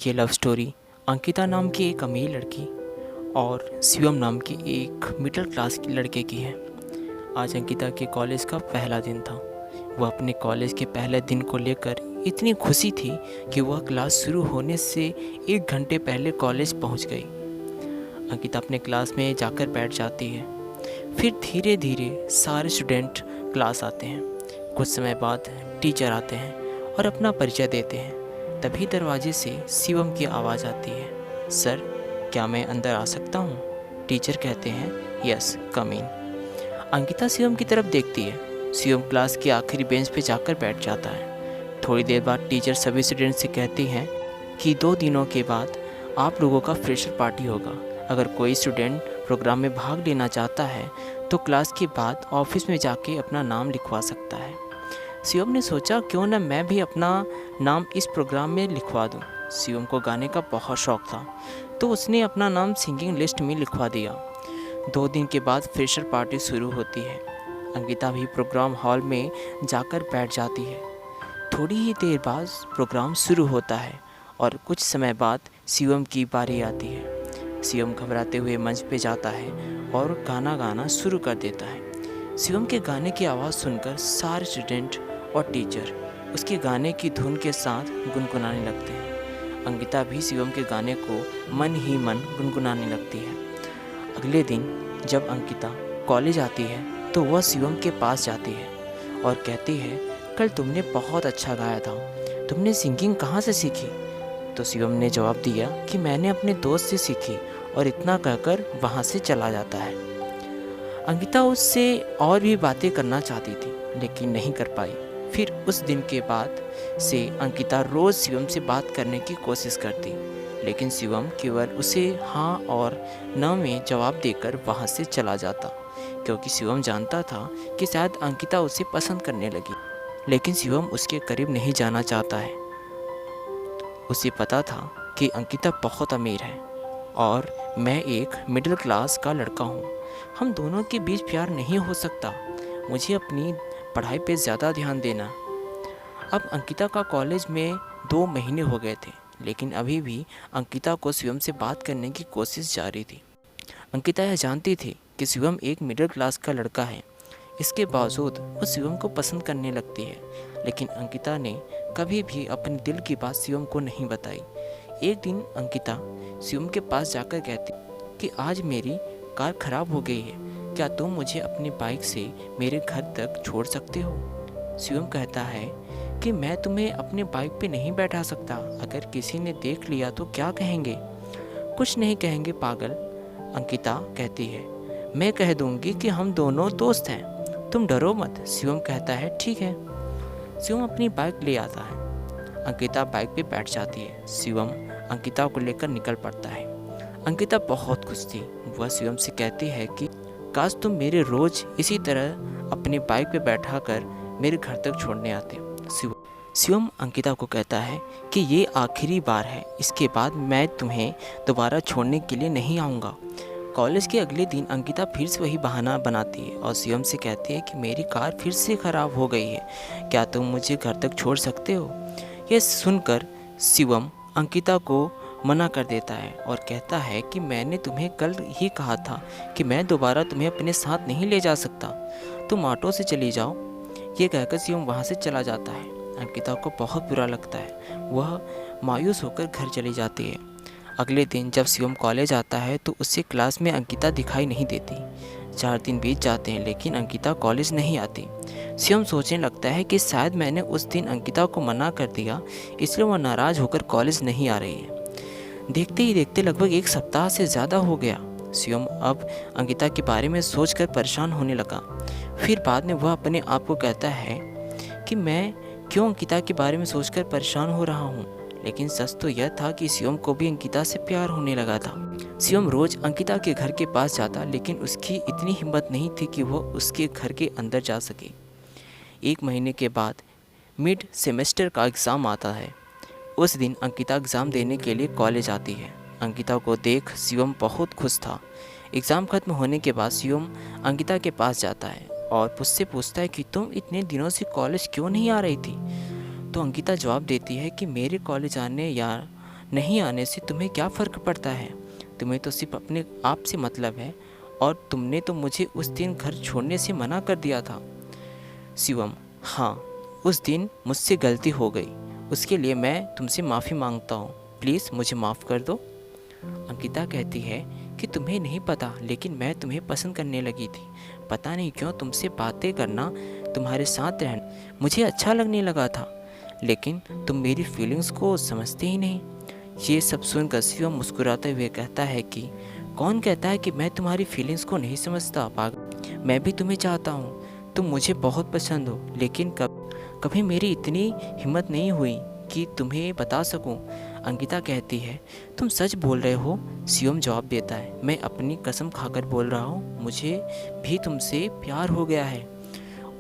ये love story Ankita नाम की एक अमीर लड़की और शिवम नाम के एक मिडिल क्लास के लड़के की है। आज अंकिता के कॉलेज का पहला दिन था। वह अपने कॉलेज के पहले दिन को लेकर इतनी खुशी थी कि वह क्लास शुरू होने से 1 घंटे पहले कॉलेज पहुंच गई। अंकिता अपने क्लास में जाकर बैठ जाती है। फिर धीरे धीरे सारे स्टूडेंट क्लास आते हैं। कुछ समय बाद टीचर आते हैं और अपना परिचय देते हैं। तभी दरवाजे से शिवम की आवाज़ आती है, सर क्या मैं अंदर आ सकता हूँ? टीचर कहते हैं, यस कम इन। अंकिता शिवम की तरफ देखती है। शिवम क्लास की आखिरी बेंच पे जाकर बैठ जाता है। थोड़ी देर बाद टीचर सभी स्टूडेंट से कहती हैं कि 2 दिनों के बाद आप लोगों का फ्रेशर पार्टी होगा। अगर कोई स्टूडेंट प्रोग्राम में भाग लेना चाहता है तो क्लास के बाद ऑफिस में जाके अपना नाम लिखवा सकता है। शिवम ने सोचा क्यों ना मैं भी अपना नाम इस प्रोग्राम में लिखवा दूं। शिवम को गाने का बहुत शौक़ था तो उसने अपना नाम सिंगिंग लिस्ट में लिखवा दिया। 2 दिन के बाद फ्रेशर पार्टी शुरू होती है। अंकिता भी प्रोग्राम हॉल में जाकर बैठ जाती है। थोड़ी ही देर बाद प्रोग्राम शुरू होता है और कुछ समय बाद शिवम की बारी आती है। शिवम घबराते हुए मंच पे जाता है और गाना गाना शुरू कर देता है। शिवम के गाने की आवाज़ सुनकर सारे स्टूडेंट और टीचर उसके गाने की धुन के साथ गुनगुनाने लगते हैं। अंकिता भी शिवम के गाने को मन ही मन गुनगुनाने लगती है। अगले दिन जब अंकिता कॉलेज आती है तो वह शिवम के पास जाती है और कहती है, कल तुमने बहुत अच्छा गाया था, तुमने सिंगिंग कहाँ से सीखी? तो शिवम ने जवाब दिया कि मैंने अपने दोस्त से सीखी, और इतना कहकर वहाँ से चला जाता है। अंकिता उससे और भी बातें करना चाहती थी लेकिन नहीं कर पाई। फिर उस दिन के बाद से अंकिता रोज़ शिवम से बात करने की कोशिश करती, लेकिन शिवम केवल उसे हाँ और न में जवाब देकर वहाँ से चला जाता, क्योंकि शिवम जानता था कि शायद अंकिता उसे पसंद करने लगी। लेकिन शिवम उसके करीब नहीं जाना चाहता है। उसे पता था कि अंकिता बहुत अमीर है और मैं एक मिडिल क्लास का लड़का हूँ। हम दोनों के बीच प्यार नहीं हो सकता। मुझे अपनी पढ़ाई पे ज़्यादा ध्यान देना। अब अंकिता का कॉलेज में 2 महीने हो गए थे, लेकिन अभी भी अंकिता को शिवम से बात करने की कोशिश जारी थी। अंकिता यह जानती थी कि शिवम एक मिडिल क्लास का लड़का है। इसके बावजूद वो शिवम को पसंद करने लगती है, लेकिन अंकिता ने कभी भी अपने दिल की बात शिवम को नहीं बताई। एक दिन अंकिता शिवम के पास जाकर कहती कि आज मेरी कार खराब हो गई है, क्या तुम मुझे अपनी बाइक से मेरे घर तक छोड़ सकते हो? शिवम कहता है कि मैं तुम्हें अपने बाइक पे नहीं बैठा सकता। अगर किसी ने देख लिया तो क्या कहेंगे? कुछ नहीं कहेंगे पागल, अंकिता कहती है। मैं कह दूंगी कि हम दोनों दोस्त हैं, तुम डरो मत। शिवम कहता है ठीक है। शिवम अपनी बाइक ले आता है। अंकिता बाइक पे बैठ जाती है। शिवम अंकिता को लेकर निकल पड़ता है। अंकिता बहुत खुश थी। वह शिवम से कहती है कि काश तुम मेरे रोज़ इसी तरह अपनी बाइक पे बैठा कर मेरे घर तक छोड़ने आते। शिवम अंकिता को कहता है कि ये आखिरी बार है, इसके बाद मैं तुम्हें दोबारा छोड़ने के लिए नहीं आऊँगा। कॉलेज के अगले दिन अंकिता फिर से वही बहाना बनाती है और शिवम से कहती है कि मेरी कार फिर से ख़राब हो गई है, क्या तुम मुझे घर तक छोड़ सकते हो? यह सुनकर शिवम अंकिता को मना कर देता है और कहता है कि मैंने तुम्हें कल ही कहा था कि मैं दोबारा तुम्हें अपने साथ नहीं ले जा सकता, तुम ऑटो से चली जाओ। ये कहकर शिवम वहाँ से चला जाता है। अंकिता को बहुत बुरा लगता है। वह मायूस होकर घर चली जाती है। अगले दिन जब शिवम कॉलेज आता है तो उससे क्लास में अंकिता दिखाई नहीं देती। 4 दिन बीत जाते हैं लेकिन अंकिता कॉलेज नहीं आती। शिवम सोचने लगता है कि शायद मैंने उस दिन अंकिता को मना कर दिया, इसलिए वह नाराज़ होकर कॉलेज नहीं आ रही है। देखते ही देखते लगभग 1 सप्ताह से ज़्यादा हो गया। शिवम अब अंकिता के बारे में सोचकर परेशान होने लगा। फिर बाद में वह अपने आप को कहता है कि मैं क्यों अंकिता के बारे में सोचकर परेशान हो रहा हूँ। लेकिन सच तो यह था कि शिवम को भी अंकिता से प्यार होने लगा था। शिवम रोज़ अंकिता के घर के पास जाता, लेकिन उसकी इतनी हिम्मत नहीं थी कि वह उसके घर के अंदर जा सके। 1 महीने के बाद मिड सेमेस्टर का एग्ज़ाम आता है। उस दिन अंकिता एग्ज़ाम देने के लिए कॉलेज आती है। अंकिता को देख शिवम बहुत खुश था। एग्ज़ाम ख़त्म होने के बाद शिवम अंकिता के पास जाता है और उससे पूछता है कि तुम इतने दिनों से कॉलेज क्यों नहीं आ रही थी? तो अंकिता जवाब देती है कि मेरे कॉलेज आने या नहीं आने से तुम्हें क्या फ़र्क पड़ता है? तुम्हें तो सिर्फ अपने आप से मतलब है और तुमने तो मुझे उस दिन घर छोड़ने से मना कर दिया था। शिवम: हाँ, उस दिन मुझसे गलती हो गई। उसके लिए मैं तुमसे माफ़ी मांगता हूँ। प्लीज़ मुझे माफ़ कर दो। अंकिता कहती है कि तुम्हें नहीं पता, लेकिन मैं तुम्हें पसंद करने लगी थी। पता नहीं क्यों तुमसे बातें करना, तुम्हारे साथ रहना मुझे अच्छा लगने लगा था, लेकिन तुम मेरी फीलिंग्स को समझते ही नहीं। ये सब सुनकर शिवम मुस्कुराते हुए कहता है कि कौन कहता है कि मैं तुम्हारी फीलिंग्स को नहीं समझता पागल। मैं भी तुम्हें चाहता हूँ, तुम मुझे बहुत पसंद हो, लेकिन कभी मेरी इतनी हिम्मत नहीं हुई कि तुम्हें बता सकूं। अंकिता कहती है तुम सच बोल रहे हो? शिवम जवाब देता है मैं अपनी कसम खाकर बोल रहा हूँ, मुझे भी तुमसे प्यार हो गया है।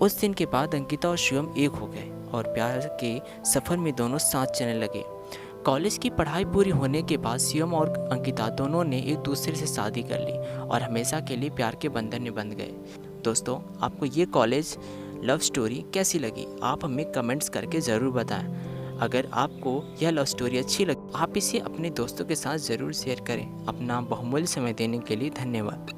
उस दिन के बाद अंकिता और शिवम एक हो गए और प्यार के सफ़र में दोनों साथ चलने लगे। कॉलेज की पढ़ाई पूरी होने के बाद शिवम और अंकिता दोनों ने एक दूसरे से शादी कर ली और हमेशा के लिए प्यार के बंधन में बंध गए। दोस्तों, आपको ये कॉलेज लव स्टोरी कैसी लगी? आप हमें कमेंट्स करके ज़रूर बताएं। अगर आपको यह लव स्टोरी अच्छी लगी, आप इसे अपने दोस्तों के साथ ज़रूर शेयर करें। अपना बहुमूल्य समय देने के लिए धन्यवाद।